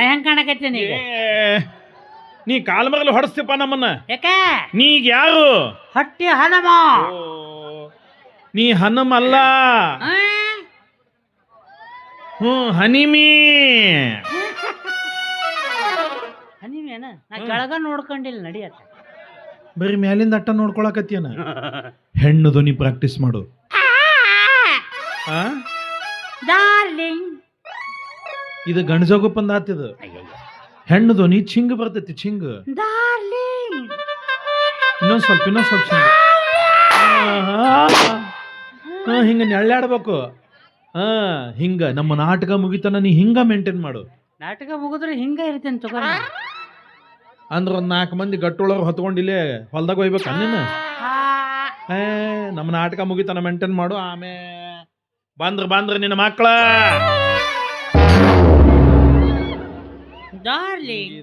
ಹೆಂಗ್ ಕಾಣಕತ್ತೀನಿ ಈಗ ನೀ ಕಾಲ ಮಗಲು ಹೊಡಸ್ತಿಪ್ಪ ನಮ್ಮನ್ನ. ಯಾಕ ನೀ ಈಗ ಯಾರು? ಹೊಟ್ಟಿ ಹನಮ. ನೀ ಹನಮ ಅಲ್ಲ, ಹನಿಮಿ. ಹನಿಮೇನ ನಾ ಕೆಳಗ ನೋಡ್ಕೊಂಡಿಲ್ಲ ನಡಿಯತ್ತ. ಬರೀ ಮ್ಯಾಲಿಂದ ಅಟ್ಟ ನೋಡ್ಕೊಳಕತ್ತೀನ. ಹೆಣ್ಣು ಧ್ವನಿ ಪ್ರಾಕ್ಟೀಸ್ ಮಾಡು. ಡಾರ್ಲಿಂಗ್ ಇದು ಗಂಡಜೋಗಪ್ಪಂದ ಆತಿದ. ಹೆಣ್ಣು ಧ್ವನಿ ಚಿಂಗ್ ಬರ್ತೈತಿ, ಚಿಂಗ್. ಡಾರ್ಲಿಂಗ್ ಇನ್ನೊಂದ್ ಸ್ವಲ್ಪ ಚಿಂಗ್. ಹಿಂಗ ನೆಳ್ಳಾಡ್ಬೇಕು. ಹಿಂಗ ನಮ್ಮ ನಾಟಕ ಮುಗಿತನ ನೀ ಹಿಂಗ ಮೇಂಟೈನ್ ಮಾಡು. ನಾಟಕ ಮುಗಿದ್ರೆ ಹಿಂಗ ಇರ್ತೇನೆ ತಗೋ. ಅಂದ್ರ ಒಂದ್ 4 ಮಂದಿ ಗಟ್ಟೊಳರು ಹೊತ್ಕೊಂಡಿಲ್ಲೇ ಹೊಲ್ದಾಗ ಹೋಗ್ಬೇಕ ನೀನು. ನಮ್ಮ ನಾಟಕ ಮುಗಿತನ ಮೇಂಟೈನ್ ಮಾಡು. ಆಮೇ ಬಂದ್ರ ನಿನ್ನ ಮಕ್ಕಳ. ಡಾರ್ಲಿಂಗ್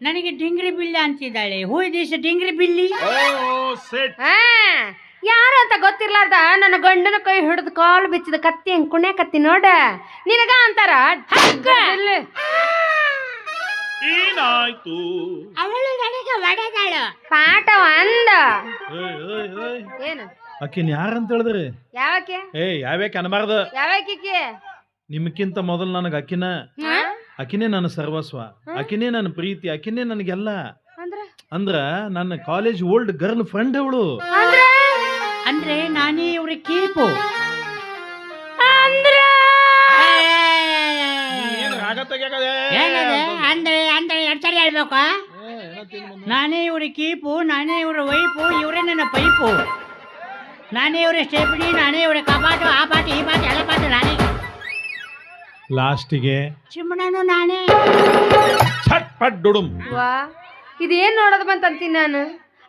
ನನಗೆ ಡಿಂಗ್ರಿ ಬಿಲ್ಲಿ ಅಂತಿದ್ದಾಳೆ. ಹೂ ದಿಸ್ ಡಿಂಗ್ರಿ ಬಿಲ್ಲಿ? ಯಾರು ಅಂತ ಗೊತ್ತಿರ್ಲಾರ್ದ ನನ್ನ ಗಂಡನ ಕೈ ಹಿಡಿದು ಕಾಲು ಬಿಚ್ಚಿದ ಕತ್ತಿ ಹಂಗ್ ಕುಣ್ಯ ಕತ್ತಿ ನೋಡ ನಿನಗ ಅಂತಾರ. ಏನಾಯ್ತು? ಅವಳು ನನಗೆ ಒಡೆದಾಳು. ಪಾಠ ಅಂದ ಏನು? ಅಕ್ಕಿನ ಯಾರಂತ ಹೇಳಿದ್ರಿ? ಯಾವಕ್ಕೆ? ಯಾವ್ಯಾಕೆ ಅನ್ಬಾರ್ದು. ಯಾವಕ್ಕೆ? ನಿಮ್ಕಿಂತ ಮೊದಲು ನನಗ ಅಕ್ಕಿನೇ ನನ್ನ ಸರ್ವಸ್ವ, ಅಕ್ಕಿನೇ ನನ್ನ ಪ್ರೀತಿ, ಅಕ್ಕಿನೇ ನನಗೆಲ್ಲ. ಅಂದ್ರ ನನ್ನ ಕಾಲೇಜ್ ಓಲ್ಡ್ ಗರ್ಲ್ ಫ್ರೆಂಡ್ ಅವಳು. ಅಂದ್ರೆ ನಾನೇ ಇವ್ರ ಕೀಪು. ಅಂದ್ರೆ ಸರಿ ಹೇಳ್ಬೇಕು. ನಾನೇ ಇವ್ರ ಕೀಪು, ನಾನೇ ಇವ್ರ ವೈಫು, ಇವರೇ ನನ್ನ ಪೈಪು. ನಾನೇ ಇವ್ರ ಸ್ಟೆಪ್ನಿ, ನಾನೇ ಇವ್ರ ಕಪಾಟು, ಆ ಪಾಟು ಈ ಪಾಟು ಎಲ್ಲ ಪಾಟು ನಾನೇ. ಲಾಸ್ಟಿಗೆ ಚಿಮ್ಮಣ್ಣನು ನಾನೇ. ವಾ ಇದೇನ್ ನೋಡೋದ್ ಬಂತಂತೀನಿ ನಾನು.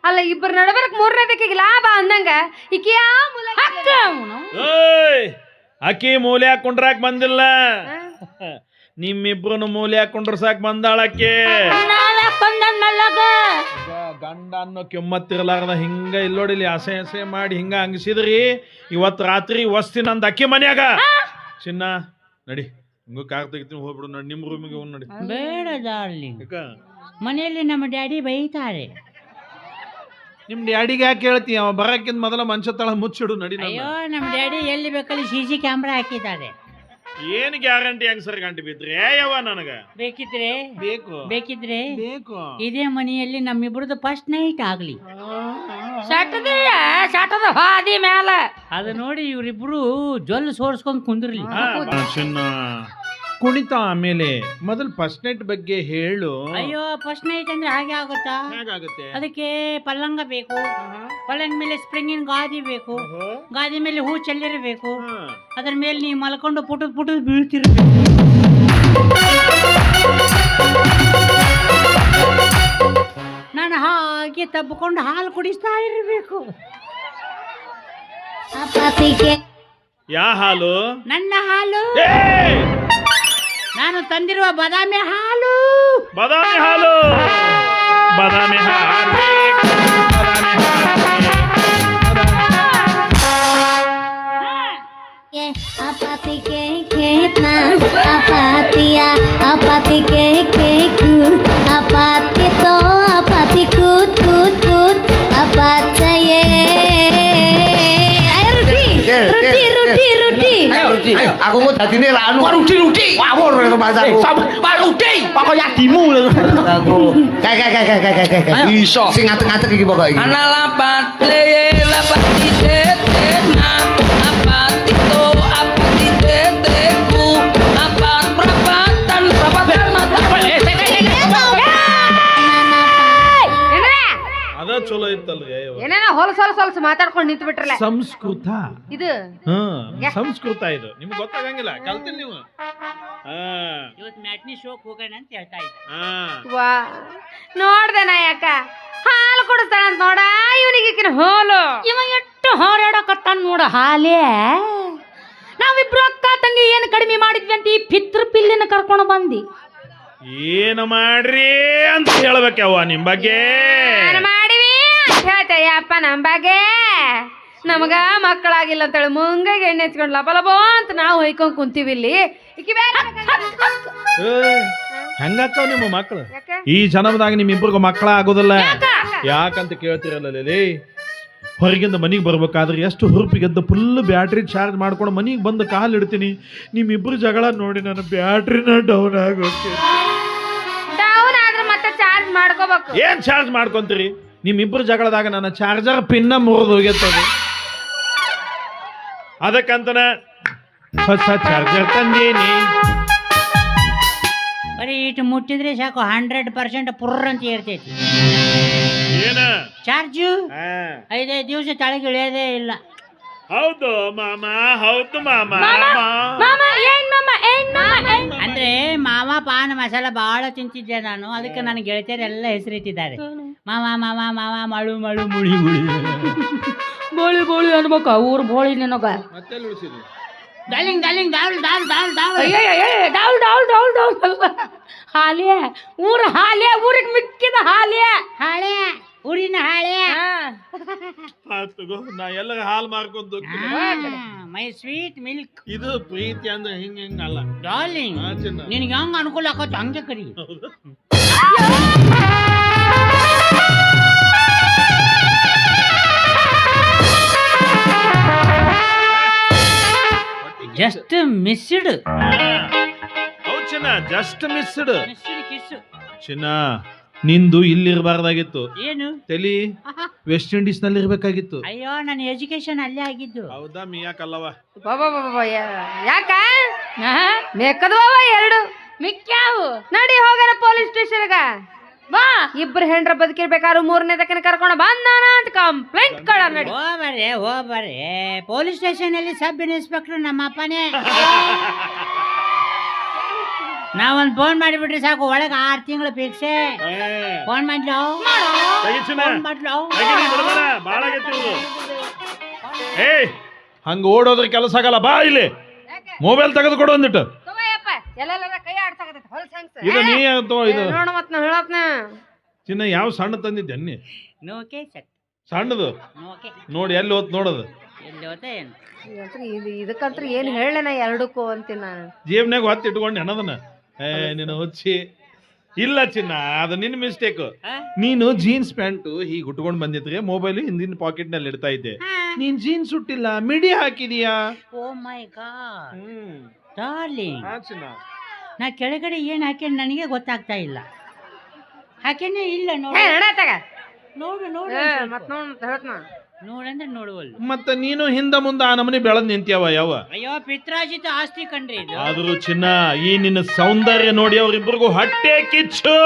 ಅಲ್ಲ ಇಬ್ಬರು ನಡಬರಕ್ 3ನೇದಕ್ಕಿಗೆ ಲಾಭ ಅಂದಂಗ ಈಕಿ ಅಕ್ಕಿ ಮೂಲೆ ಹಾಕೊಂಡ್ರಾಕ್ ಬಂದಿಲ್ಲ. ನಿಮ್ಮಿಬ್ರು ಮೂಲೆ ಹಾಕೊಂಡ್ರ ಸಾಕ್ ಬಂದಾಳಕ್ಕೆ. ಗಂಡ ಅನ್ನೋ ಕೆಮ್ಮತ್ತಿರಲಾರ್ದ ಹಿಂಗ ಇಲ್ಲೋಡಿಲಿ ಅಸೆ ಮಾಡಿ ಹಿಂಗ ಹಂಗಸಿದ್ರಿ. ಇವತ್ ರಾತ್ರಿ ವಸ್ತಿ ನಂದು ಅಕ್ಕಿ ಮನ್ಯಾಗ. ಚಿನ್ನ ನಡಿ, ಹಿಂಗ ಕಾರ್ ತೆಗಿತೀನಿ, ಹೋಗ್ಬಿಡು. ನೋಡಿ ನಿಮ್ ರೂಮಿಗೆ ಹೋಗ್ ನೋಡಿ. ಬೇಡ ಡಾರ್ಲಿಂಗ್, ಮನೆಯಲ್ಲಿ ನಮ್ಮ ಡ್ಯಾಡಿ ಬೈತಾರೆ. ನಿಮ್ ಡ್ಯಾಡಿಗೆ ಯಾಕೆ ಹೇಳ್ತಿ? ಅವ ಬರಕ್ಕಿಂತ ಮೊದಲ ಮಂಚ ತಳ ಮುಚ್ಚಿಡು. ನಡಿ. ಅಯ್ಯೋ ನಮ್ಮ ಡ್ಯಾಡಿ ಎಲ್ಲಿ ಬೇಕಲ್ಲಿ CC ಕ್ಯಾಮ್ರಾ ಹಾಕಿದ್ದಾರೆ. ಏನ್ ಗ್ಯಾರಂಟಿ ಹೆಂಗ್ ಸರ್ ಗಂಟೆ ಬಿದ್ರಿ ಯಾವ ನನಗ? ಬೇಕಿದ್ರೆ ಇದೇ ಮನೆಯಲ್ಲಿ ನಮ್ಮಿಬ್ರದ್ದು ಫಸ್ಟ್ ನೈಟ್ ಆಗ್ಲಿ. ಸಟದ ಹಾದಿ ಮ್ಯಾಲ ಅದು ನೋಡಿ ಇವರಿಬ್ರು ಜೊಲ್ ಸೋರ್ಸ್ಕೊಂಡ್ ಕುಂದಿರ್ಲಿ. ಕುಣಿತ ಆಮೇಲೆ ಮೊದಲು ಫಸ್ಟ್ ನೈಟ್ ಬಗ್ಗೆ ಹೇಳು. ಅಯ್ಯೋ ಫಸ್ಟ್ ನೈಟ್ ಅಂದ್ರೆ ಹಾಗೆ ಆಗುತ್ತಾ? ಅದಕ್ಕೆ ಪಲ್ಲಂಗ ಬೇಕು, ಪಲ್ಲಂಗ ಮೇಲೆ ಸ್ಪ್ರಿಂಗಿನ ಗಾದಿ ಬೇಕು, ಗಾದಿ ಮೇಲೆ ಹೂ ಚೆಲ್ಲಿರಬೇಕು, ಅದ್ರ ಮೇಲೆ ನೀವು ಮಲ್ಕೊಂಡು ಪುಟದ್ ಬೀಳ್ತಿರ್ಬೇಕು. ನಾನು ಹಾಗೆ ತಬ್ಕೊಂಡು ಹಾಲು ಕುಡಿಸ್ತಾ ಇರಬೇಕು. ಯಾ ಹಾಲು? ನನ್ನ ಹಾಲು. ನಾನು ತಂದಿರುವ ಬಾದಾಮಿ ಹಾಲು. ಬಾದಾಮಿ ಹಾಲು. ಅಪಾತಿ ಕೆ ಕೇತ್ನಾ ಅಪಾತಿಯಾ ಅಪಾತಿ ಕೆ ಕೇಕು ಅಪಾತಿ ತೋ ಅಪಾತಿ ಕೂತ್ ಕೂತ್ ಕೂತ್ ಅಪಾತಯೇ. Ruti. Aku mau tadi nih lah. Ruti. Wah, mau bahasa aku. Pak Ruti. Pokoknya dimu. Kayak. Bisa. Sing ngatek-ngatek iki pokoknya. Ana lapat lapat ditetna. Lapat itu apa diteteku. Lapat perapatan mata. ಅದ ಚಲೋ ಇತ್ತಲ್ರಿ. ಏನೇನ ಹೊಲಸ ಮಾತಾಡ್ಕೊಂಡು ನಿಂತು ಬಿಟ್ರಲ್ಲ. ಸಂಸ್ಕೃತ ಇದು. ಸಂಸ್ಕೃತ ಇದು ನಿಮ್ಗೆ ಗೊತ್ತಾಗಂಗಿಲ್ಲ. ಕಲ್ತಿಲ್ಲ ನೀವು. ಇವತ್ತು ಮ್ಯಾಟ್ನಿ ಶೋಕ್ ಹೋಗೋಣ ಅಂತ ಹೇಳ್ತಾ ಇದ್ದೆ. ವಾ ನೋಡ್ದೆ ನಾಯಕ ಹಾಲು ಕುಡಿಸ್ತಾನ ಅಂತ ನೋಡ. ಇವನಿಗೆ ಹಾಲು ಇವ ಎಷ್ಟು ಹಾರಾಡಕತ್ತಾನ ನೋಡ. ಹಾಲೇ ನಾವಿಬ್ರು ಅಕ್ಕ ತಂಗಿ ಏನು ಕಡಿಮೆ ಮಾಡಿದ್ವಿ ಅಂತ ಈ ಪಿತೃ ಪಿಲ್ಲಿನ ಕರ್ಕೊಂಡು ಬಂದಿ. ಏನು ಮಾಡ್ರಿ ಅಂತ ಹೇಳ್ಬೇಕವ್ವ ನಿಮ್ ಬಗ್ಗೆ. ಮಾಡಿವಿ ಹೇಳ್ತಯ್ಯಪ್ಪ ನಮ್ ಬಗ್ಗೆ. ನಮಗ ಮಕ್ಕಳಾಗಿಲ್ಲ ಅಂತೇಳಿ ಮುಂಗಾಗಿ ಎಣ್ಣೆ ಹಚ್ಕೊಂಡ್ ಲಬ ಅಂತ ನಾವು ಹೊಯ್ಕೊಂಡ್ ಕುಂತೀವಿ ಇಲ್ಲಿ. ಹೆಂಗಾಕ್ಕವ್ ನಿಮ್ಮ ಮಕ್ಕಳು? ಯಾಕೆ? ಈ ಜನ್ಮದಾಗ ನಿಮ್ಮಿಬ್ರಿಗೂ ಮಕ್ಕಳ ಆಗೋದಿಲ್ಲ. ಯಾಕಂತ ಕೇಳ್ತಿರಲ್ಲ, ಹೊರಗಿಂದ ಮನೆಗೆ ಬರ್ಬೇಕಾದ್ರೆ ಎಷ್ಟು ಹುರುಪಿಗೆದ್ದು ಫುಲ್ ಬ್ಯಾಟ್ರಿ ಚಾರ್ಜ್ ಮಾಡ್ಕೊಂಡು ಮನೆಗೆ ಬಂದು ಕಾಲು ಇಡ್ತೀನಿ. ನಿಮ್ಮಿಬ್ರು ಜಗಳ ನೋಡಿ ನನ್ನ ಬ್ಯಾಟ್ರಿನ ಡೌನ್ ಆಗೋಕೆ. ಡೌನ್ ಆದ್ರೆ ಮತ್ತೆ ಚಾರ್ಜ್ ಮಾಡ್ಕೋಬೇಕು. ಏನ್ ಚಾರ್ಜ್ ಮಾಡ್ಕೊಂತೀರಿ? ನಿಮ್ಮಿಬ್ರು ಜಗಳದಾಗ ನನ್ನ ಚಾರ್ಜರ್ ಪಿನ್ನ ಮುರಿದು ಹೋಗ್ಯತ್ತದು. ಅದಕ್ಕಂತನ ಹೊಸ ಚಾರ್ಜರ್ ತಂದೇನಿ. ಬರೀ ಇಟ್ಟು ಮುಟ್ಟಿದ್ರೆ ಸಾಕು 100% ಪುರ್ರ ಅಂತ ಇರ್ತೈತಿ. ಏನ ಚಾರ್ಜು 5 ದಿವಸ ಕೆಳಗೆ ಇಳಿಯೋದೇ ಇಲ್ಲ. ಹೌದು ಮಾಮ, ಹೌದು ಮಾಮ. ಅಂದ್ರೆ ಮಾಮ ಪಾನ್ ಮಸಾಲ ಬಹಳ ತಿಂತಿದ್ದೆ ನಾನು. ಅದಕ್ಕೆ ನನ್ನ ಗೆಳತಿಯರೆಲ್ಲ ಹೆಸರಿಟ್ಟಿದ್ದಾರೆ. ಮಾಮ ಮಾಮ ಮಾಮ ಮಳು ಮಳು ಮುಳಿ ಮುಳಿ ಬೋಳಿ ಬೋಳಿ ಅನ್ಬೇಕ ಊರ್ ಬೋಳಿ ನಿನಗ. ಮತ್ತೆ ಉಳಿಸಿದ್ವಿ darling darling doll doll doll doll doll doll doll doll ಹಾಲಿಯ ಊರ ಹಾಲಿಯ ಊರಿಗೆ ಮಿಕ್ಕಿದ ಹಾಲಿಯ ಹಾಳೆ ಊರಿನ ಹಾಳೆ. ತಗೋ, ನಾ ಎಲ್ಲ ಹಾಲು ಮಾರ್ಕೊಂಡು ಮೈ ಸ್ವೀಟ್ ಮಿಲ್ಕ್. ಇದು ಪ್ರೀತಿ ಅಂದ್ರೆ ಹಿಂಗಲ್ಲ ಡಾರ್ಲಿಂಗ್. ನಿನಗೆ ಹೆಂಗ ಅನುಕೂಲ ಆಕತ್ತು ಹಂಗೆ ಕರಿ. Just missed. ಹೌದು ಚಿನ್ನ, ಜಸ್ಟ್ ಮಿಸ್ಡ್. Missed kiss. ಚಿನ್ನ, ನಿಂದು ಇಲ್ಲಿರ್ಬಾರ್ದಾಗಿತ್ತು. ಏನು ತಲಿ ವೆಸ್ಟ್ ಇಂಡೀಸ್ ನಲ್ಲಿ ಇರ್ಬೇಕಾಗಿತ್ತು. ಅಯ್ಯೋ ನನ್ನ ಎಜುಕೇಶನ್ ಅಲ್ಲೇ ಆಗಿದ್ದು. ಹೌದಾ ಮಿಯಾಕಲ್ಲವ? ಯಾಕ ಬೇಕದವ ಎರಡು ಮಿಕ್ಕ್ಯಾವು. ನಡಿ ಹೋಗ್ಯಾರ ಪೊಲೀಸ್ ಸ್ಟೇಷನ್ಗ. ಬಾ ಇಬ್ರು ಹೆಂಡ್ರ ಬದುಕಿರ್ಬೇಕಾದ್ರು 3ನೇ ತಕ್ಕನ ಕರ್ಕೊಂಡ ಬಂದಾನ ಅಂತ ಕಂಪ್ಲೇಂಟ್ ಕೊಡ. ನಡಿ ಹೋಗ್ಬರ್ರಿ ಪೊಲೀಸ್ ಸ್ಟೇಷನ್ ಅಲ್ಲಿ ಸಬ್ ಇನ್ಸ್ಪೆಕ್ಟರ್ ನಮ್ಮ ಅಪ್ಪನೇ. ನಾವೊಂದು ಫೋನ್ ಮಾಡಿಬಿಟ್ರಿ ಸಾಕು, ಒಳಗೆ 6 ತಿಂಗಳು ಫಿಕ್ಸೆ. ಫೋನ್ ಮಾಡ್ಲೋ ಹಂಗ ಓಡೋದ್ರ ಕೆಲಸ ಆಗಲ್ಲ. ಬಾ ಇಲ್ಲಿ ಮೊಬೈಲ್ ತೆಗೆದು ಕೊಡು ಅಂದಿಟ್ಟು. ಇದು ನೀ ಇದು ಚಿನ್ನ ಯಾವ ಸಣ್ಣ ತಂದಿದ್ದೆ ಅನ್ನಿ? ಸಣ್ಣದು ನೋಡಿ ಎಲ್ಲಿ ಹೋತ್ ನೋಡೋದು. ಇದಕ್ಕಂತ್ರ ಏನ್ ಹೇಳನ ಎರಡಕ್ಕೂ ಅಂತೀನಿ ನಾನು. ಜೀವನಾಗ ಹೊತ್ತು ಇಟ್ಕೊಂಡು ಅನ್ನೋದನ್ನ ನೀನು ಹುಚ್ಚಿ ಇಲ್ಲ ಚಿನ್ನ, ಅದು ನಿನ್ನ ಮಿಸ್ಟೇಕ್. ನೀನು ಜೀನ್ಸ್ ಪ್ಯಾಂಟ್ ಹೀಗೆ ಉಟ್ಕೊಂಡು ಬಂದಿದ್ರೆ ಮೊಬೈಲ್ ಹಿಂದಿನ ಪಾಕೆಟ್ ನಲ್ಲಿ ಇಡ್ತಾ ಇದ್ದೆ. ನೀನ್ ಜೀನ್ಸ್ ಉಟ್ಟಿಲ್ಲ, ಮಿಡಿ ಹಾಕಿದೀಯಾ. ಓ ಮೈ ಗಾಡ್ ಡಾರ್ಲಿಂಗ್, ನಾ ಕೆಳಗಡೆ ಏನ್ ಹಾಕೇನ್ ನನಗೆ ಗೊತ್ತಾಗ್ತಾ ಇಲ್ಲ. ಹಾಕೇನೆ ಇಲ್ಲ. ನೋಡು ನೋಡಂದ್ರೆ ನೋಡುವಲ್ಲ. ಮತ್ತೆ ನೀನು ಹಿಂದ ಮುಂದ ಆ ನಮನಿ ಬೆಳೆದ್ ನಿಂತ್ಯಾವ ಯಾವ? ಅಯ್ಯೋ ಪಿತ್ರಾಜಿತ ಆಸ್ತಿ ಕಣ್ರಿ ಇದು. ಆದ್ರೂ ಚಿನ್ನ, ಈ ನಿನ್ನ ಸೌಂದರ್ಯ ನೋಡಿ ಅವ್ರಿಬ್ರಿಗೂ ಹೊಟ್ಟೆ ಕಿಚ್ಚು.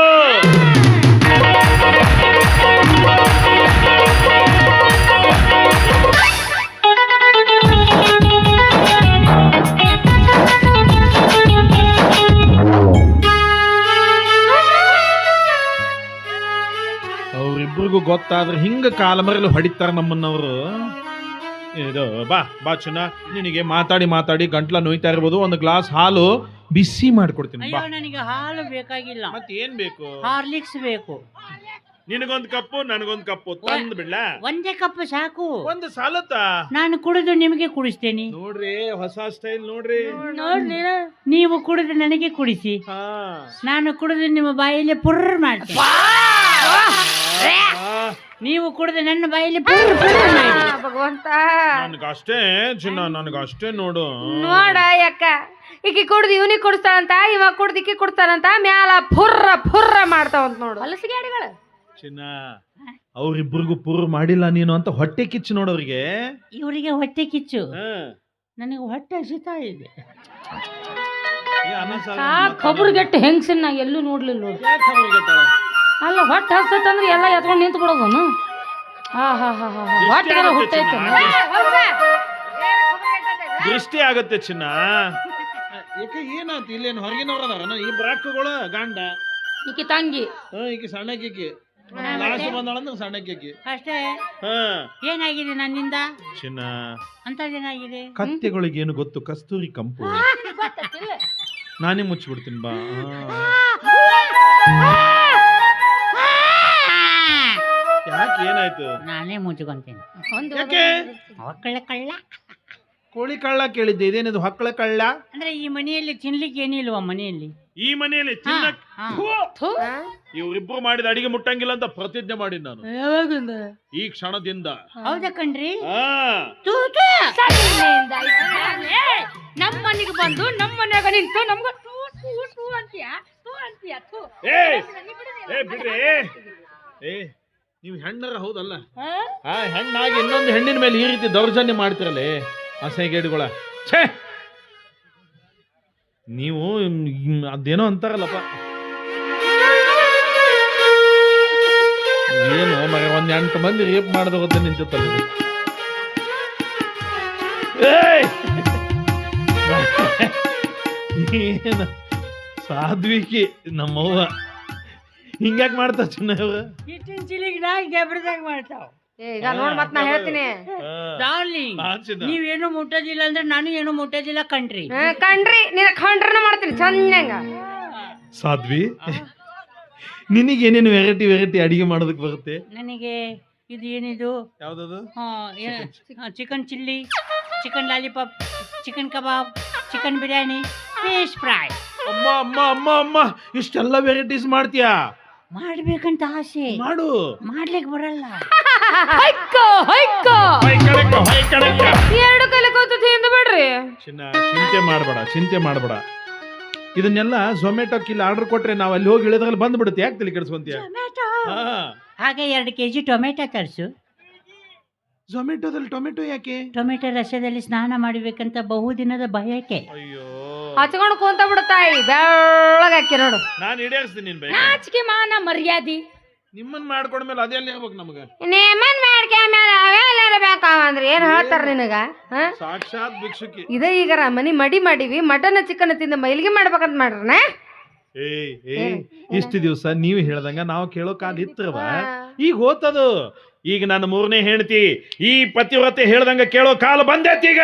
ಅವ್ರಿಬ್ರಿಗೂ ಗೊತ್ತಾದ್ರೆ ಹಿಂಗ ಕಾಲ ಮರಲು ಹೊಡಿತಾರ ನಮ್ಮನ್ನವರು. ಇದು ಬಾ ಬಾ ಚಿನ್ನ, ನಿನಗೆ ಮಾತಾಡಿ ಮಾತಾಡಿ ಗಂಟ್ಲ ನೋಯ್ತಾ ಇರ್ಬೋದು. ಒಂದು ಗ್ಲಾಸ್ ಹಾಲು ಬಿಸಿ ಮಾಡ್ಕೊಡ್ತೀನಿ ಬಾ. ನನಗೆ ಹಾಲು ಬೇಕಾಗಿಲ್ಲ. ಮತ್ತೆ ಏನ್ ಬೇಕು? ಹಾರ್ಲಿಕ್ಸ್ ಬೇಕು. ನಿನಗೊಂದು ಕಪ್ಪು ನನಗೊಂದು ಕಪ್ಪು ತಂದ್ ಬಿಡ್ಲಾ? ಒಂದೇ ಕಪ್ ಸಾಕು. ಒಂದು ಸಾಲತ್ತಾ? ನಾನು ಕುಡಿದು ನಿಮಗೆ ಕುಡಿಸ್ತೇನೆ. ನೋಡ್ರಿ ಹೊಸ ಸ್ಟೈಲ್ ನೋಡ್ರಿ. ನೀವು ಕುಡಿದು ನನಗೆ ಕುಡಿಸಿ, ನಾನು ಕುಡಿದು ನಿಮ್ಮ ಬಾಯಲ್ಲಿ ಪುರ್ರ ಮಾಡ್ತೀನಿ. ನೀವು ಕುಡಿದು ನನ್ನ ಬಾಯಲ್ಲಿ ಭಗವಂತ. ನನಗಷ್ಟೇ ಚಿನ್ನ, ನನಗಷ್ಟೇ ನೋಡು. ನೋಡ ಯಾಕ ಈಕಿ ಕುಡ್ದು ಇವನಿಗೆ ಕುಡಿಸ್ತಾನಂತ, ಇವ ಕುಡ್ದು ಈಕಿ ಕುಡ್ತಾನಂತ, ಮ್ಯಾಲ ಫುರ್ರ ಫುರ್ರ ಮಾಡ್ತಾವಂತ ನೋಡು ಹಲಸಿಗಾಡಿಗಳು. ಚಿನ್ನ, ಅವ್ರಿಬ್ರಿಗೂ ಪುರ್ ಮಾಡಿಲ್ಲ ನೀನು ಅಂತ ಹೊಟ್ಟೆ ಕಿಚ್ಚು ನೋಡೋರಿಗೆ. ಇವರಿಗೆ ಹೊಟ್ಟೆ ಕಿಚ್ಚು, ನನಗೆ ಹೊಟ್ಟೆ ಹಸಿತಾ ಇದೆ. ಖಬರ್ಗೆಟ್ಟು ಹೆಂಗ್ಸಿನ ಎಲ್ಲೂ ನೋಡ್ಲಿಲ್ಲ ನೋಡು. ಅಲ್ಲ ಹೊಟ್ಟೆ ಹಸ್ತಂದ್ರೆ ಎಲ್ಲ ಎತ್ಕೊಂಡು ನಿಂತು ಬಿಡೋದನು. ದೃಷ್ಟಿ ಆಗತ್ತೆ ಚಿನ್ನ. ಏನಾಯ್ತು? ಇಲ್ಲೇನು ಹೊರಗಿನವ್ರದಾರ ಈ ಬ್ರಾಕ್ಗಳು ಗಂಡ ಈಕಿ ತಂಗಿ, ಈಕಿ ಸಣ್ಣಕ್ಕಿ ಲಾಸ್ಟ್ ಬಂದಾಳಂದ್ರೆ ಸಣ್ಣಕ್ಕಿ ಅಷ್ಟೇ. ಏನಾಗಿದೆ ನನ್ನಿಂದ ಚಿನ್ನ? ಅಂತದೇನಾಗಿದೆ? ಕತ್ತೆಗಳಿಗೆ ಏನು ಗೊತ್ತು? ಕಸ್ತೂರಿ ಕಂಪು. ನಾನೇ ಮುಚ್ಚಿಬಿಡ್ತೀನಿ ಬಾ. ಯಾಕೆ ಏನಾಯ್ತು? ನಾನೇ ಮುಚ್ಕೊಂತೀನಿ. ಯಾಕೆ? ಮಕ್ಕಳ ಕಳ್ಳ ಕೋಳಿ ಕಳ್ಳ ಕೇಳಿದ್ದೆ, ಇದೇನಿದು ಹೊಕ್ಕಳ ಕಳ್ಳ? ಅಂದ್ರೆ ಈ ಮನೆಯಲ್ಲಿ ತಿನ್ಲಿಕ್ಕೆ ಏನಿಲ್ವಾ ಮನೆಯಲ್ಲಿ? ಈ ಮನೆಯಲ್ಲಿ ತಿನ್ನಕ್ ಹಾ. ಥು! ಇವ್ರಿಬ್ರು ಮಾಡಿದ ಅಡಿಗೆ ಮುಟ್ಟಂಗಿಲ್ಲ ಅಂತ ಪ್ರತಿಜ್ಞೆ ಮಾಡಿ ನಾನು ಯಾವಾಗಿಂದ? ಈ ಕ್ಷಣದಿಂದ. ಹೌದಾ ಕಣ್ರಿ? ಆ, ನಮ್ಮ ಮನೆಗೆ ಬಂದು ನಮ್ಮ ಮನ್ಯಾಗ ನಿಂತು ನಮ್ಗ ಅಂತೀಯ ಏ ಏ ಬಿಡ್ರಿ. ಏ ನೀವು ಹೆಣ್ಣರ ಹೌದಲ್ಲ? ಆ ಹೆಣ್ಣಾಗಿ ಇನ್ನೊಂದು ಹೆಣ್ಣಿನ ಮೇಲೆ ಈ ರೀತಿ ದೌರ್ಜನ್ಯ ಮಾಡ್ತಿರಲ್ಲೇ ಅಸಹ್ಯಗೇಡುಗಳ. ಛೇ, ನೀವು ಅದೇನೋ ಅಂತಾರಲ್ಲಪ್ಪ, ಏನು ಮಗ ಒಂದ್ 8 ಮಂದಿ ರೇಪ್ ಮಾಡದ ಗೊತ್ತ ನಿಂತಿತ್ತಲ್ಲ ಇದು. ಏಯ್! ಏನ ಸಾಧ್ವಿಕಿ ನಮ್ಮವ್ವ ಹಿಂಗ್ಯಾಕ್ ಮಾಡ್ತಾವ ಚಿನ್ನ ಇವ್ರು? ಹಿಟ್ಟಿನ ಚಿಲಿಗೆ ನಾ ಗೆಬ್ರದಾಗ ಮಾಡ್ತಾವ. ಈಗ ನೋಡ್ ಮತ್ ನಾ ಹೇಳ್ತೀನಿ ಡಾರ್ಲಿಂಗ್, ನೀವೇನು ಮುಟ್ಟೋದಿಲ್ಲ ಅಂದ್ರೆ ನಾನು ಏನು ಮುಟ್ಟೋದಿಲ್ಲ ಕಣ್ರಿ. ಕಣ್ರಿ ನಿನ್ನ ಖಂಡ್ರನ ಮಾಡ್ತೀನಿ ಚಂದಂಗ. ಸಾಧ್ವಿ, ನಿನಗೆ ಏನೇನು ವೆರೈಟಿ ಅಡಿಗೆ ಮಾಡೋದಕ್ಕೆ ಬರುತ್ತೆ? ನನಗೆ ಇದು ಏನಿದು ಯಾವ್ದದು? Chicken chilli, chicken lollipop, chicken kebab, chicken biryani, fish fry. ಅಮ್ಮ ಅಮ್ಮ ಅಮ್ಮ ಅಮ್ಮ ಇಷ್ಟೆಲ್ಲ ವೆರೈಟೀಸ್ ಮಾಡ್ತೀಯಾ? ಮಾಡ್ಬೇಕಂತ ಆಸೆ, ಮಾಡು. ಮಾಡ್ಲಿಕ್ಕೆ ಬರಲ್ಲ. ಎರಡು ಕೈಲಿ ಕೂತು ತಿಂದು ಬಿಡ್ರಿ. ಚಿನ್ನ ಚಿಂತೆ ಮಾಡಬೇಡ. ಇದನ್ನೆಲ್ಲ ಝೊಮ್ಯಾಟೋಕ್ ಇಲ್ಲಿ ಆರ್ಡರ್ ಕೊಟ್ರೆ ನಾವು ಅಲ್ಲಿ ಹೋಗಿ ಇಳಿದ್ರಲ್ಲಿ ಬಂದ್ಬಿಡುತ್ತೆ. ಯಾಕೆ ತಲೆ ಕೆಡಿಸ್ಕೊಂತೀಯ? ಹಾಗೆ 2 kg ಟೊಮೆಟೊ ತರಿಸು. ಝೊಮ್ಯಾಟೋದಲ್ಲಿ ಟೊಮೆಟೊ ಯಾಕೆ? ಟೊಮೆಟೊ ರಸದಲ್ಲಿ ಸ್ನಾನ ಮಾಡಬೇಕಂತ ಬಹುದಿನದ ಬಯಕೆ. ಅಯ್ಯೋ, ಹಚ್ಕೊಂಡು ಕುಂತ ಬಿಡುತ್ತಾಯಿ ಬೆಳ್ಳಗೆ ಹಾಕಿ ನೋಡು. ನಾನು ಈಡೇರಿಸ್ತೀನಿ ನಿನ್ ಬೇಕು. ನಾಚಿಕೆ ಮಾನ ಮರ್ಯಾದಿ ನಿಮ್ಮನ್ನ ಮಾಡ್ಕೊಂಡ್ಮೇಲೆ ಅದೆಲ್ಲ ಇರ್ಬೇಕು ನಮಗ. ನೇಮನ್ ಮಾಡ್ಕೊಂಡ್ಮೇಲೆ ಅವೆಲ್ಲ ಬೇಕಾವಂದ್ರೆ ಏನ್ ಹೇಳ್ತಾರ ನಿನಗ? ಸಾಕ್ಷಾತ್ ಭಿಕ್ಷುಕಿ. ಇದೇ ಈಗ ಮನಿ ಮಡಿ ಮಾಡಿವಿ, ಮಟನ್ ಚಿಕನ್ ತಿಂದ ಮೈಲಿಗೆ ಮಾಡ್ಬೇಕಂತ ಮಾಡ್ರನ. ಇಷ್ಟು ದಿವಸ ನೀವು ಹೇಳ್ದಂಗ ನಾವು ಕೇಳೋ ಕಾಲ ಇತ್ತವ, ಈಗ ಹೋತದು. ಈಗ ನನ್ನ 3ನೇ ಹೆಂಡತಿ ಈ ಪತಿವ್ರತೆ ಹೇಳ್ದಂಗ ಕೇಳೋ ಕಾಲ ಬಂದೈತಿ ಈಗ.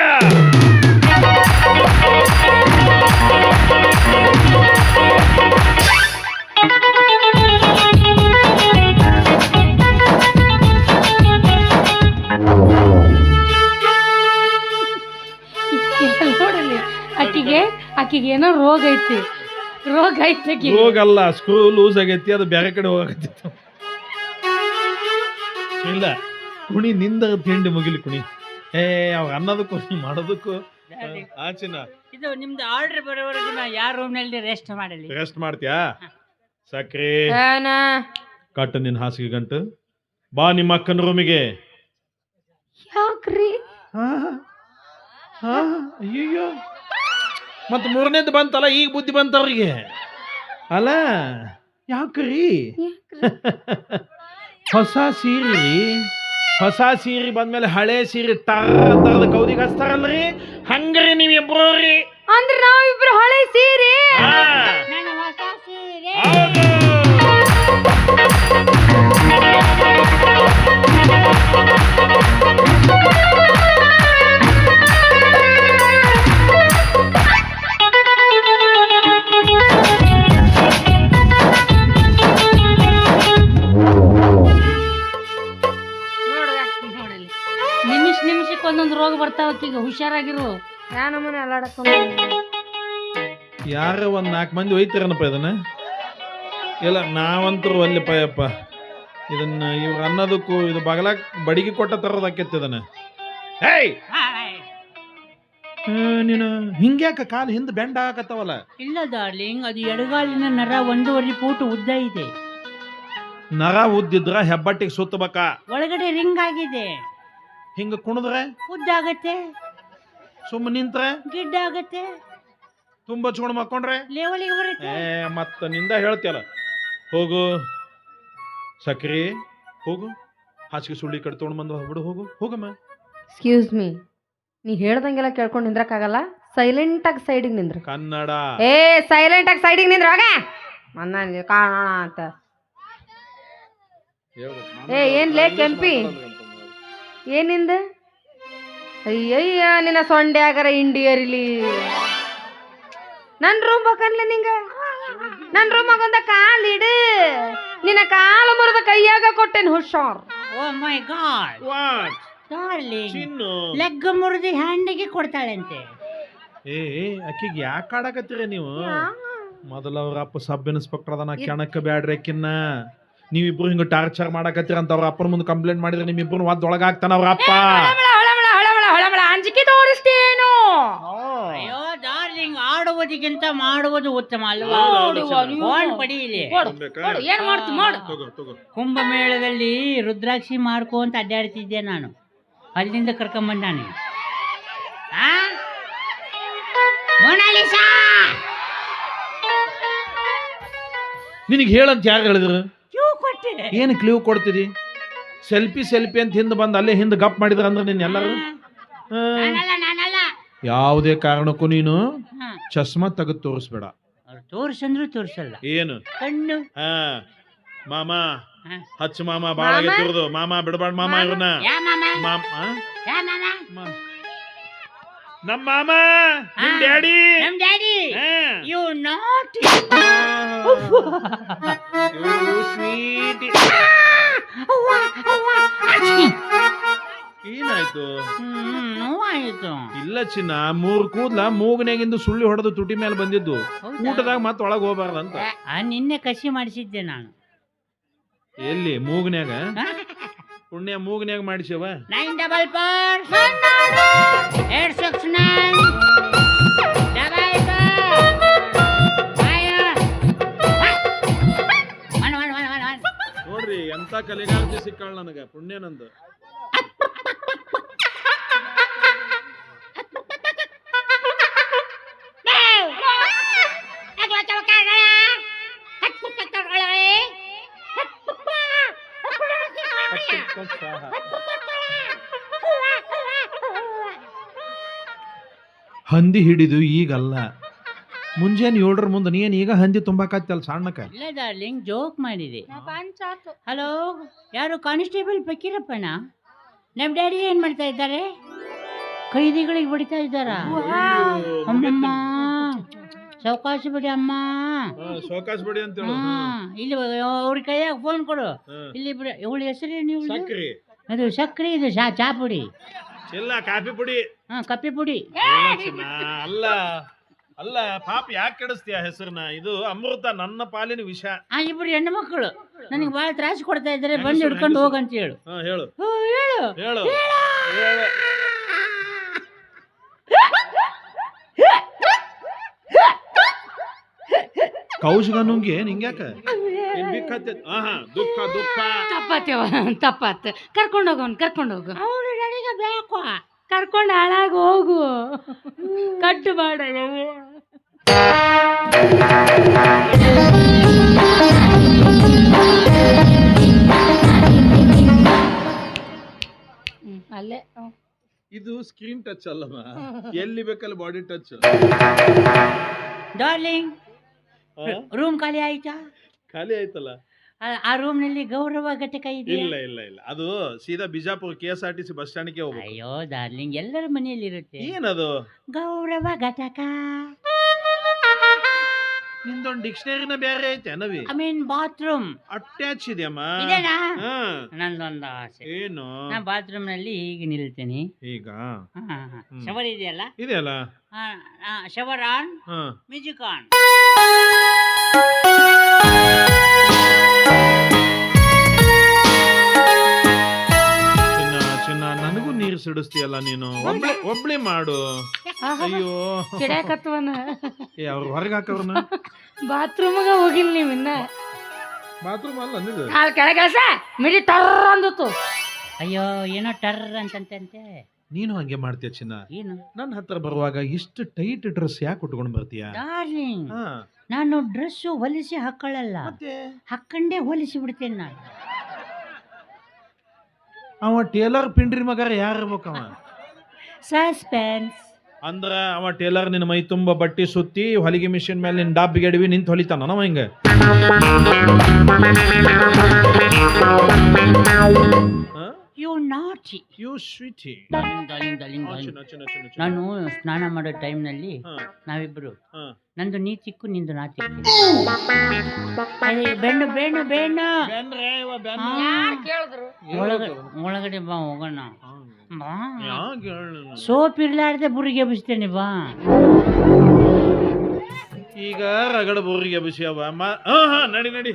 ನೋಡಲಿ ಆಕಿಗೆ ಏನೋ ರೋಗ ಐತಿ. ರೋಗ ಅಲ್ಲ, ಸ್ಕ್ರೂ ಲೂಸ್ ಆಗೈತಿ, ಅದು ಬೇರೆ ಕಡೆ ಹೋಗತ್ತಿತ್ತು. ಇಲ್ಲ ಕುಣಿ, ನಿಂದ ತಿಂಡಿ ಮುಗಿಲಿ ಕುಣಿ. ಅವಾಗ ಅನ್ನೋದಕ್ಕೂ ಮಾಡೋದಕ್ಕೂ ಆಚಿನ. ಇದು ನಿಮ್ದು ಆರ್ಡರ್ ಬರೋವರೆಗೂ ನಾ ಯಾರ ರೂಮ್ ನಲ್ಲಿ ರೆಸ್ಟ್ ಮಾಡಲಿ. ರೆಸ್ಟ್ ಮಾಡ್ತೀಯಾ? ಸಕ್ರೆ ಕಟ್ಟು ನಿನ್ ಹಾಸಿಗೆ ಗಂಟು. ಬಾ ನಿಮ್ಮ ಅಕ್ಕನ ರೂಮಿಗೆ. ಯಾಕ್ರಿ? ಅಯ್ಯಯ್ಯೋ, ಮತ್ 3ನೇದು ಬಂತಲ್ಲ, ಈಗ ಬುದ್ಧಿ ಬಂತ ಅವ್ರಿಗೆ ಅಲ್ಲ? ಯಾಕ್ರಿ? ಹೊಸ ಸೀರೆ ಬಂದ್ಮೇಲೆ ಹಳೆ ಸೀರೆ ತರದ ಕೌದಿಗೆ ಹಚ್ತಾರಲ್ರಿ, ಹಂಗ್ರಿ ನೀವಿಬ್ರು ರೀ. ಅಂದ್ರೆ ನಾವಿಬ್ರು ಹಳೆ ಸೀರೆ. ನನ್ನ ಹೊಸ ಸೀರೆ. ನಿಮಿಷಕ್ಕೆ ಒಂದೊಂದು ರೋಗ ಬರ್ತಾವಕ್ಕೀಗ, ಹುಷಾರಾಗಿರು. ನಮ್ಮನೆ ಅಲ್ಲಾಡಕ್ಕ ಯಾರ 4 ಮಂದಿ ಒಯ್ತಾರನಪ್ಪ ಇದನ್ನ? ಇಲ್ಲ ನಾವಂತರೂ ಅಲ್ಲಿ ಪಯಪ್ಪ ಇದನ್ನ ಇವ್ರ ಅನ್ನೋದಕ್ಕೂ ಇದು ಬಗಲಾಕ್ ಬಡಿಗೆ ಕೊಟ್ಟ ತರೋದಾಕೈತಿ ಇದನ್ನ. ನೀನು ಹಿಂಗ್ಯಾಕ ಕಾಲು ಹಿಂದೆ ಬೆಂಡ್ ಹಾಕತ್ತವಲ್ಲ? ಇಲ್ಲ ಡಾರ್ಲಿಂಗ್, ಅದು ಎಡಗಾಲಿನ ನರ 1.5 ಫೂಟ್ ಉದ್ದ ಇದೆ. ನರ ಉದ್ದಿದ್ರ ಹೆಬ್ಬಟ್ಟಿಗೆ ಸುತ್ತಬೇಕ. ಒಳಗಡೆ ರಿಂಗ್ ಆಗಿದೆ. ಹಿಂಗ ಕುಣಿದ್ರೆ ಉದ್ದ ಆಗತ್ತೆ, ಸುಮ್ಮ ನಿಂತ್ರೆ ಗಿಡ್ಡ ಆಗತ್ತೆ, ತುಂಬಾ ಚೂಣ ಮಕ್ಕೊಂಡ್ರೆ ಲೇವಲಿಗೆ ಬರುತ್ತೆ. ಮತ್ತ ನಿಂದ ಹೇಳ್ತಿಯಲ್ಲ. ಹೋಗು ಸಕ್ರಿ, ಹೋಗು ಹಾಸಿಗೆ ಸುಳ್ಳಿ ಕಡೆ ತೊಗೊಂಡು ಬಂದು ಹೋಗ್ಬಿಡು. ಹೋಗಮ್ಮ. ಎಕ್ಸ್ಕ್ಯೂಸ್ ಮೀ, ನೀ ಹೇಳ್ದಂಗೆಲ್ಲ ಕೇಳ್ಕೊಂಡು ನಿಂದ್ರಕ್ಕಾಗಲ್ಲ. ಸೈಲೆಂಟ್ ಆಗಿ ಸೈಡಿಗೆ ನಿಂದ್ರ. ಕನ್ನಡ. ಸೈಲೆಂಟ್ ಆಗಿ ಸೈಡಿಗೆ ನಿಂದ್ರ. ಹೋಗ ಮನ್ನ ಕಾಣೋಣ ಅಂತ. ಏನ್ಲೇ ಕೆಂಪಿ, ಏನಿಂದ? ಅಯ್ಯಯ್ಯ, ನಿನ್ನ ಸೊಂಡೆ ಆಗರ ಇಂಡಿಯರ್ಲಿ. ನನ್ ರೂಮ್ ಬೇಕನ್ಲ ನಿಂಗ? ನನ್ ರೂಮಾಗ ಒಂದ ಕಾಲ್ ಇಡು. ನಿನ್ನ ಕಾಲು ಮುರಿದ ಕೈಯಾಗ ಕೊಟ್ಟೇನು ಹುಷಾರ್. ಓ ಮೈ ಗಾಡ್, ಡಾರ್ಲಿಂಗ್ ಚಿನ್ನು ಲೆಗ್ ಮುರಿದು ಹ್ಯಾಂಡಿಗೆ ಕೊಡ್ತಾಳಂತೆ. ಅಕ್ಕಿಗೆ ಯಾಕೆ ಆಡಕತ್ತೀರ ನೀವು? ಮೊದಲ ಅವ್ರ ಅಪ್ಪ ಸಬ್ ಇನ್ಸ್ಪೆಕ್ಟರ್ ಅದನ್ನ ಕೆಣಕ ಬ್ಯಾಡ್ರಿ ಅಕ್ಕಿನ್ನ. ನೀವಿಬ್ರು ಹಿಂಗ ಟಾರ್ಚರ್ ಮಾಡಕತ್ತೀರ ಅಂತ ಅವ್ರ ಅಪ್ಪನ ಮುಂದೆ ಕಂಪ್ಲೇಂಟ್ ಮಾಡಿದ್ರೆ ನಿಮ್ಮಿಬ್ರು ಒಳಗಾಗ್ತಾನ ಅವ್ರ ಅಪ್ಪ. ಅಂಜಿಕೆ ತೋರಿಸ್ತೇನು? ಅಯ್ಯೋ ಡಾರ್ಲಿಂಗ್, ಆಡುವುದಕ್ಕಿಂತ ಮಾಡುವುದು ಉತ್ತಮ ಅಲ್ವಾ? ಫೋನ್ ಪಡೀಲಿ. ಏನ್ ಮಾಡ್ತಿ ಮಾಡು. ಕುಂಭಮೇಳದಲ್ಲಿ ರುದ್ರಾಕ್ಷಿ ಮಾರ್ಕೊಂತ ಅಡ್ಡಾಡ್ತಿದ್ದೆ ನಾನು, ಅಲ್ಲಿಂದ ಕರ್ಕೊಂಬಂದಾನೆ. ನಿನಗೆ ಹೇಳಂತ ಯಾರು ಹೇಳಿದ್ರು? ಕೊಟ್ಟೆ. ಏನು ಕ್ಲೀವ್ ಕೊಡ್ತೀರಿ? ಸೆಲ್ಫಿ ಅಂತ ಹಿಂದೆ ಬಂದು ಅಲ್ಲೇ ಹಿಂದೆ ಗಪ್ ಮಾಡಿದ್ರ ಅಂದ್ರೆ ನೀನ್ ಎಲ್ಲರೂ ಯಾವುದೇ ಕಾರಣಕ್ಕೂ ನೀನು ಚಸ್ಮಾ ತೆಗೆದು ತೋರಿಸ್ಬೇಡ. ತೋರ್ಸಂದ್ರು ತೋರ್ಸಲ್ಲ. ಏನು ಕಣ್ಣು ಮಾಮ ಹಚ್ಚ ಮಾಮ ಬಾಳ ಆಗೈತಿರೋದು. ಮಾಮ ಬಿಡಬಾರ್ದು ಮಾಮ ಇವ್ರನ್ನ. ನಮ್ಮ ಮಾಮ ನಿಮ್ ಡ್ಯಾಡಿ. ನಮ್ ಡ್ಯಾಡಿ ಯು ನಾಟ್ ಸ್ವೀಟ್. ಏನಾಯ್ತು? ನೋವಾಯ್ತು. ಇಲ್ಲ ಚಿನ್ನ, 3 ಕೂದ್ಲ ಮೂಗನ್ಯಾಗಿಂದು ಸುಳ್ಳಿ ಹೊಡೆದು ತುಟಿ ಮೇಲೆ ಬಂದಿದ್ದು. ಊಟದಾಗ ಮತ್ತೆ ಒಳಗೆ ಹೋಗ್ಬಾರ್ದಂತ. ನಿನ್ನೆ ಕಸಿ ಮಾಡಿಸಿದ್ದೆ ನಾನು. ಎಲ್ಲಿ? ಮೂಗನ್ಯಾಗ? ಪುಣ್ಯ ಮೂಗನ್ಯಾಗ ಮಾಡಿಸವ. 944 869 ನೋಡ್ರಿ ಎಂತ ಕಲೆಗಾರ್ತಿ ಸಿಕ್ಕಾಳ ನನಗ. ಪುಣ್ಯನಂದು ಹಂದಿ ಹಿಡಿದು ಈಗಲ್ಲ, ಮುಂಜಾನೆ 7 ಮುಂದೆ. ನೀನ್ ಈಗ ಹಂದಿ ತುಂಬಾಕತ್ತಲ್ಲ ಸಣ್ಣಕ. ಇಲ್ಲ ಡಾರ್ಲಿಂಗ್, ಜೋಕ್ ಮಾಡಿದೆ. ಹಲೋ, ಯಾರು? ಕಾನ್ಸ್ಟೇಬಲ್ ಫಕೀರಪ್ಪನ? ನಮ್ ಡ್ಯಾಡಿ ಏನ್ ಮಾಡ್ತಾ ಇದ್ದಾರೆ? ಕೈದಿಗಳಿಗೆ ಹೊಡಿತಾ ಇದ್ದಾರ. ಅಮ್ಮಮ್ಮ ಸಾವಕಾಶ ಬಿಡಿ ಅಮ್ಮ, ಸಾವಕಾಶ ಬಿಡಿ ಅಂತ ಇಲ್ಲಿ ಅವ್ರ ಕೈಯಾಗ ಫೋನ್ ಕೊಡು. ಇಲ್ಲಿ ಇವಳ ಹೆಸರೇನು? ಸಕ್ರಿ. ಅದು ಸಕ್ರಿ, ಇದು ಚಾ ಪುಡಿ. ಇಲ್ಲ, ಕಾಫಿ ಪುಡಿ. ಕಪ್ಪಿ ಪುಡಿ. ಅಲ್ಲ ಅಲ್ಲ, ಪಾಪ ಯಾಕೆ ಕೆಡಿಸ್ತೀಯ ಹೆಸರನ್ನ? ಇದು ಅಮೃತ, ನನ್ನ ಪಾಲಿನ ವಿಷ. ಇಬ್ರು ಹೆಣ್ಣು ಮಕ್ಕಳು ನನಗೆ ಬಹಳ ತ್ರಾಸ ಕೊಡ್ತಾ ಇದ್ದಾರೆ, ಬಂದು ಹಿಡ್ಕೊಂಡು ಹೋಗಂತ ಹೇಳು. ಹೇಳು ಹೇಳು ಹೇಳು. ಕೌಶಗ ನುಂಗಿ ನಿಂಗ್ಯಾಕ ದುಃಖ ದುಃಖ ತಪ್ಪಾತ. ಕರ್ಕೊಂಡೋಗವನ್ ಕರ್ಕೊಂಡೋಗು. ಅವ್ರು ನನಗೆ ಬೇಕು. ಕರ್ಕೊಂಡು ಹಾಳಾಗ ಹೋಗು. ಕಟ್ಟು ಮಾಡ. ಅಲ್ಲೇ ಇದು ಸ್ಕ್ರೀನ್ ಟಚ್ ಅಲ್ಲಮ್ಮ, ಎಲ್ಲಿ ಬೇಕಲ್ಲಿ ಬಾಡಿ ಟಚ್. ಡಾರ್ಲಿಂಗ್, ರೂಮ್ ಖಾಲಿ ಆಯ್ತಾ? ಖಾಲಿ ಆಯ್ತಲ್ಲ. ಆ ರೂಮ್ ನಲ್ಲಿ ಗೌರವ ಘಟಕ ಇದೆ? ಇಲ್ಲ ಇಲ್ಲ ಇಲ್ಲ, ಅದು ಸೀದಾ ಬಿಜಾಪುರ KSRTC ಬಸ್ ಸ್ಟ್ಯಾಂಡ್ಗೆ ಹೋಗ್ಬೇಕು. ಅಯ್ಯೋ ಡಾರ್ಲಿಂಗ್, ಎಲ್ಲರ ಮನೆಯಲ್ಲಿ ಇರುತ್ತೆ. ಏನದು? ಗೌರವ ಘಟಕ. ನಿಂದೊಂದು ಡಿಕ್ಷನರಿನ ಬೇರೆ ಐತೆ ನವಿ. ಐ ಮೀನ್ ಬಾತ್ರೂಮ್ ಅಟ್ಯಾಚ್ ಇದೆಯಮ್ಮ. ಇದೇನಾ? ನಂದೊಂದು ಆಸೆ. ಏನು? ನಾ ಬಾತ್ರೂಮ್ ನಲ್ಲಿ ಈಗ ನಿಲ್ತೀನಿ. ಈಗ ಶವರ್ ಇದೆಯಲ್ಲ? ಇದೆಯಲ್ಲ. Shower on, music on. ಚಿನ್ನ, ನನಗೂ ನೀರು ಸಿಡಿಸ್ತೀಯಲ್ಲ ನೀನು. ಒಬ್ಳೆ ಮಾಡು. ಅಯ್ಯೋ ಚಿಡ್ಯಾಕತ್ವನ. ಅವ್ರು ಹೊರಗೆ ಹಾಕವ್ರನ್ನ. ಬಾತ್ರೂಮ್ಗ ಹೋಗಿಲ್ಲ ನೀವ್ ಇನ್ನ. ಬಾತ್ರೂಮ್ ಅಲ್ಲ ನಿದು. ಅಲ್ಲಿ ಕೆಳಗೆಸ ಮಿಡಿ ಟರ್ರ ಅಂದಿತ್ತು. ಅಯ್ಯೋ ಏನೋ ಟರ್ರ ಅಂತಂತೆ. ನೀನು ಹಂಗೆ ಮಾಡ್ತೀಯ ಚಿನ್ನ. ಏನು? ನನ್ನ ಹತ್ರ ಬರುವಾಗ ಇಷ್ಟು ಟೈಟ್ ಡ್ರೆಸ್ ಯಾಕೆ ಉಟ್ಕೊಂಡು ಬರ್ತೀಯ? ಡಾರ್ಲಿಂಗ್, ನಾನು ಡ್ರೆಸ್ ಹೊಲಿಸಿ ಹಾಕೊಳ್ಳಲ್ಲ, ಹಾಕೊಂಡೇ ಹೊಲಿಸಿ ಬಿಡ್ತೇನೆ ನಾನು. ಅವ ಟೇಲರ್ ಪಿಂಡ್ರಿ ಮಗಾರ ಯಾರು ಇರ್ಬೇಕವ? ಸಸ್ಪೆನ್ಸ್. ಅಂದ್ರ ಅವ ಟೇಲರ್ ನಿನ್ನ ಮೈ ತುಂಬ ಬಟ್ಟೆ ಸುತ್ತಿ ಹೊಲಿಗೆ ಮಿಷಿನ್ ಮೇಲೆ ನಿನ್ನ ಡಬ್ಬಿಗೆ ಅಡವಿ ನಿಂತು ಹೊಲಿತಾನ ನಾವ ಹಿಂಗ. ಯು ನಾಟಿ, ಯು ಸ್ವೀಟಿ. ನಾನು ಸ್ನಾನ ಮಾಡೋ ಟೈಮ್ನಲ್ಲಿ ನಾವಿಬ್ರು, ನಂದು ನೀ ಚಿಕ್ಕು ನಿಂದು ನಾ ಚಿಕ್ಕು. ಬೆಣ್ಣು ಬೆಣ್ಣು ಬೆಣ್ಣು ಒಳಗಡೆ ಬಾ ಹೋಗೋಣ. ಬಾ ಯಾಕೆ ಹೇಳು? ಸೋಪ್ ಇರ್ಲಾರ್ದೆ ಬುರಿಗೆ ಎಬ್ಬಿಸ್ತೇನೆ ಬಾ. ಈಗ ರಗಡ ಬೋರಿಗೆ ಎಬ್ಬಿಸ್ಯಾವ ಹಾ ನಡಿ ನಡಿ.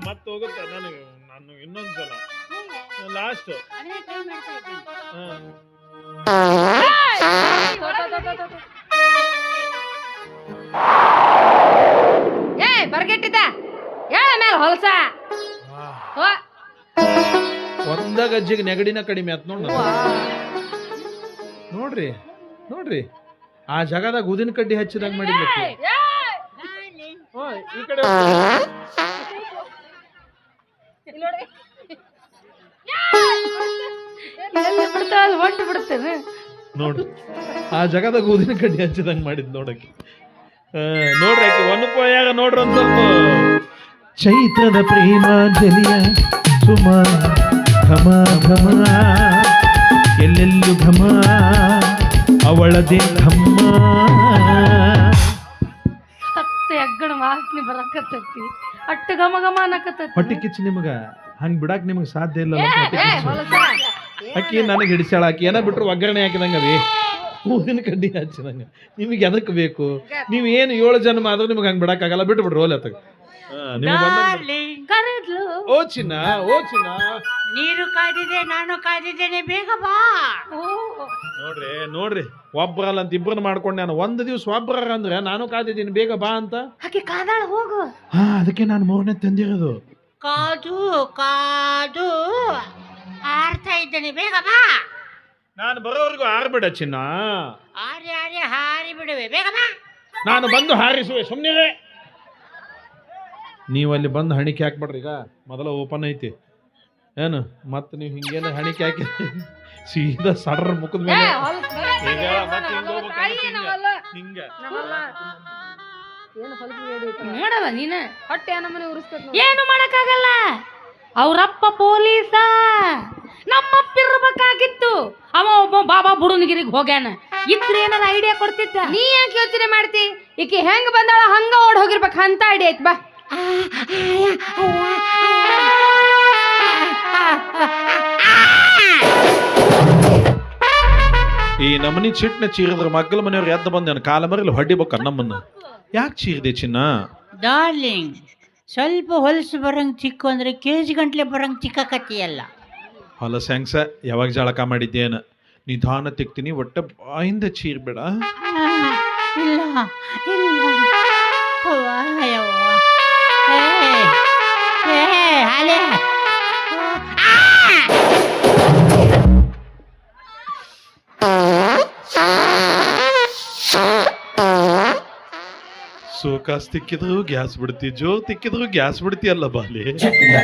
ಮತ್ತೆ ಹೋಗುತ್ತೆ ನನಗೆ ನಾನು ಇನ್ನೊಂದ್ಸಲ ಲಾಸ್ಟ್ ಏ ಬರ್ಗೆಟ್ಟಿದ್ದ ಹೇಳ ಮೇಲೆ ಹೊಲಸ ಒಂದ ಗಜ್ಜಿಗೆ ನೆಗಡಿನ ಕಡಿಮೆ ಆತ್ ನೋಡ್ರಿ ನೋಡ್ರಿ ಆ ಜಗದಾಗ ಉದಿನ ಕಡ್ಡಿ ಹಚ್ಚಿದಾಗ ಮಾಡಿದ್ವಿ. ಈ ಕಡೆ ಹೊಂಟು ಬಿಡ್ತೇನೆ ನೋಡು ಆ ಜಗದಾಗ ಊದಿನ ಕಡ್ಡಿ ಹಚ್ಚಿದಂಗ ಮಾಡಿದ್ ನೋಡಕ್ಕೆ. ನೋಡ್ರಿ ಆಕಿ ಒನ್ಪೋಯಾಗ ನೋಡ್ರಿ ಒಂದ್ ಸ್ವಲ್ಪ ಚೈತ್ರದ ಪ್ರೇಮಾಂಜಲಿಯ ಸುಮ ಘಮ ಘಮ ಎಲ್ಲೆಲ್ಲೂ ಘಮ ಅವಳದೇ ಘಮ್ಮ. ಸತ್ತ ಎಗ್ಗಣ ವಾಸನೆ ಬರಕತ್ತೈತಿ ಅಟ್ಟು ಘಮ ಘಮ ಅನ್ನಕತ್ತೈತಿ. ಹೊಟ್ಟಿ ಕಿಚ್ಚು ನಿಮಗ ಹಂಗ್ ಬಿಡಾಕ್ ನಿಮಗ್ ಸಾಧ್ಯ ಇಲ್ಲ. ಅಕ್ಕಿ ನನಗೆ ಹಿಡಿಸ್ಯಾಳ ಆಕಿ ಏನ ಬಿಟ್ರು ಒಗ್ಗರಣೆ ಹಾಕಿದಂಗ ಅವಿ ಊದಿನ ಕಡ್ಡಿ ಹಚ್ಚಿದಂಗ. ನಿಮಗೆ ಎದಕ್ ಬೇಕು? ನೀವ್ ಏನು 7 ಜನ್ಮ ಆದ್ರೂ ನಿಮ್ಗೆ ಹಂಗ್ ಬಿಡಕ್ ಆಗಲ್ಲ. ಬಿಟ್ಟು ಬಿಡ್ರಿ ರೋಲ್ ಎತ್ತಗ. ಓ ಚಿನ್ನ ನೀರು ಕಾದಿದೆ ನಾನು ಕಾದಿದ್ದೇನೆ ಬೇಗ ಬಾ. ನೋಡ್ರಿ ಒಬ್ರಲ್ಲ ಅಂತ ಇಬ್ಬರನ್ನ ಮಾಡ್ಕೊಂಡೆ ನಾನು. ಒಂದ್ ದಿವ್ಸ ಒಬ್ರ ಅಂದ್ರೆ ನಾನು ಕಾದಿದ್ದೀನಿ ಬೇಗ ಬಾ ಅಂತ. ಕಾದಾಳ ಹೋಗು. ಅದಕ್ಕೆ ನಾನು 3ನೇ ತಂದಿರೋದು. ಕಾದು ಕಾದು ಆರ್ತಾ ಇದ್ದೇನೆ ಬೇಗ ಬಾ. ನಾನು ಬರೋವರೆಗೂ ಹಾರ್ಬಿಡ ಚಿನ್ನ. ಆರಿ ಆರಿ ಹಾರಿ ಬಿಡುವೆ ಬೇಗ ಬಾ. ನಾನು ಬಂದು ಹಾರಿಸುವೆ ಸುಮ್ಮನೆ. ನೀವು ಅಲ್ಲಿ ಬಂದು ಹಣಿಕೆ ಹಾಕ್ಬಿಡ್ರಿ. ಈಗ ಮೊದಲ ಓಪನ್ ಐತಿ ಏನು ಮತ್ತೆ ನೀವು ಹಿಂಗೇನ ಹಣಿಕೆ ಹಾಕಿ ಸೀದಾ ಸಡ್ರ ಮುಖದ ಮೇಲೆ ನೋಡವ ನೀನ ಹೊಟ್ಟೆ ನಮ್ಮನೆ ಉರಿಸ್ತದ. ಏನು ಮಾಡಕ್ಕಾಗಲ್ಲ. ಅವ್ರಪ್ಪ ಪೊಲೀಸ, ನಮ್ಮಪ್ಪ ಇರ್ಬೇಕಾಗಿತ್ತು. ಅವ ಒಬ್ಬ ಬಾಬಾ ಬುಡನಗಿರಿಗೆ ಹೋಗ್ಯಾನ. ಇದ್ರೆ ಏನಾರ ಐಡಿಯಾ ಕೊಡ್ತಿದ್ದ. ನೀ ಯಾಕೆ ಯೋಚನೆ ಮಾಡ್ತಿ? ಈಕಿ ಹೆಂಗ್ ಬಂದಾಳ ಹಂಗ ಓಡ್ ಹೋಗಿರ್ಬೇಕು ಅಂತ ಐಡಿಯಾ ಐತ್. ಬಾ ಈ ನಮ್ಮನಿ ಚಿಟ್ನ ಚೀರಿದ್ರ ಮಕ್ಕಳ ಮನೆಯವ್ರು ಎದ್ದು ಬಂದ ನನ್ನ ಕಾಲ ಮರಿಲಿ ಹೊಡಿಬೇಕ ನಮ್ಮನ್ನ. ಯಾಕೆ ಚೀರಿದೆ ಚಿನ್ನ? ಡಾರ್ಲಿಂಗ್ ಸ್ವಲ್ಪ ಹೊಲಸು ಬರಂಗ್ ಚಿಕ್ಕು ಅಂದ್ರೆ KG ಗಂಟ್ಲೆ ಬರಂಗ್ ಚಿಕ್ಕಕತ್ತಿಯಲ್ಲ. ಹೊಲಸ ಹೆಂಗ್ಸ ಯಾವಾಗ ಜಳಕ ಮಾಡಿದ್ದೇನ ನಿಧಾನ ತೆಗ್ತೀನಿ. ಒಟ್ಟ ಬಾಯಿಂದ ಚೀರ್ಬೇಡ. ಇಲ್ಲ ಇಲ್ಲ ಸೋಕಾಸ್ ತಿಕ್ಕಿದ್ರು ಗ್ಯಾಸ್ ಬಿಡ್ತಿ, ಜೋರ್ ತಿಕ್ಕಿದ್ರು ಗ್ಯಾಸ್ ಬಿಡ್ತಿ ಅಲ್ಲ ಬಾಲಿ.